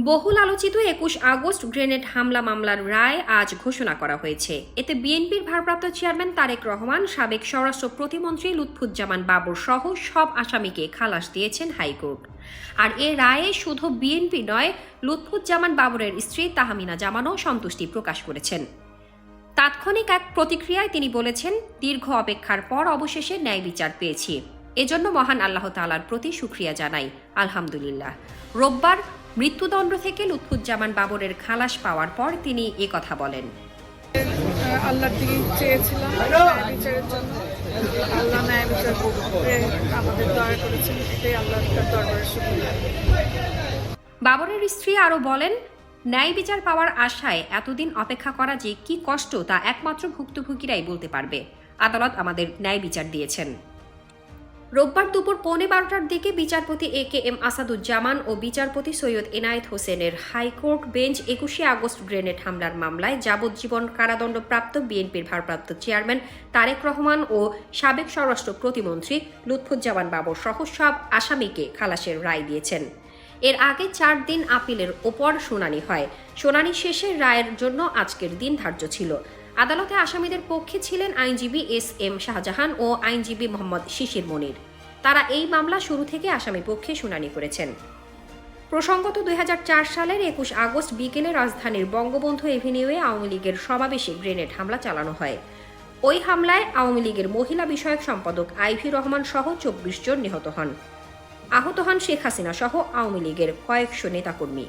বহুল আলোচিত ২১ August grenade হামলা মামলার রায় আজ ঘোষণা করা হয়েছে। এতে বিএনপির ভারপ্রাপ্ত চেয়ারম্যান তারেক রহমান, সাবেক স্বরাষ্ট্র প্রতিমন্ত্রী লুৎফুজ্জামান বাবর সহ সব আসামিকে খালাস দিয়েছেন হাইকোর্ট। আর এ রায়ে শুধু বিএনপি নয়, লুৎফুজ্জামান বাবরের স্ত্রী তাহমিনা জামানও সন্তুষ্টি প্রকাশ করেছেন। তাৎক্ষণিক এক প্রতিক্রিয়ায় তিনি বলেছেন, দীর্ঘ অপেক্ষার পর অবশেষে ন্যায় বিচার পেয়েছি, এজন্য মহান আল্লাহ তাআলার প্রতি শুকরিয়া জানাই, আলহামদুলিল্লাহ। রোববার মৃত্যুদণ্ড থেকে লুৎফুজ্জামান বাবরের খালাস পাওয়ার পর তিনি কথা বলেন। আল্লাহর দিকে চেয়েছিলাম ন্যায় বিচারের জন্য। আল্লাহ ন্যায় বিচার করতে আমাদের দয়া করেছেন, এটাই আল্লাহর দরবারে শুকরিয়া। বাবরের স্ত্রী আরও বলেন, ন্যায় বিচার পাওয়ার আশায় এতদিন অপেক্ষা করা যে কি কষ্ট তা একমাত্র ভুক্তভোগীরাই বলতে পারবে। আদালত আমাদের ন্যায় বিচার দিয়েছেন। রোববার দুপুর 12:15টার দিকে বিচারপতি AKM আসাদুজ্জামান ও বিচারপতি সৈয়দ এনায়েত হোসেনের হাইকোর্ট বেঞ্চ ২১শে আগস্ট গ্রেনেড হামলার মামলায় যাবজ্জীবন কারাদণ্ডপ্রাপ্ত বিএনপির ভারপ্রাপ্ত চেয়ারম্যান তারেক রহমান ও সাবেক স্বরাষ্ট্র প্রতিমন্ত্রী লুৎফুজ্জামান বাবর সহ সব আসামিকে খালাসের রায় দিয়েছেন। এর আগে 4 দিন আপিলের ওপর শুনানি হয়। শুনানি শেষে রায়ের জন্য আজকের দিন ধার্য ছিল। আদালতে আসামিদের পক্ষে ছিলেন আইনজীবী SM শাহজাহান ও আইনজীবী মোহাম্মদ শিশির মনির। তারা এই মামলা শুরু থেকে আসামি পক্ষে শুনানি করেছেন। প্রসঙ্গত ২০০৪ সালের ২১ আগস্ট বিকেলে রাজধানীর বঙ্গবন্ধু এভিনিউয়ে আওয়ামী লীগের সমাবেশে গ্রেনেড হামলা চালানো হয়। ওই হামলায় আওয়ামী লীগের মহিলা বিষয়ক সম্পাদক আইভি রহমান সহ ২৪ জন নিহত হন। আহত হন শেখ হাসিনা সহ আওয়ামী লীগের কয়েকশো নেতাকর্মী।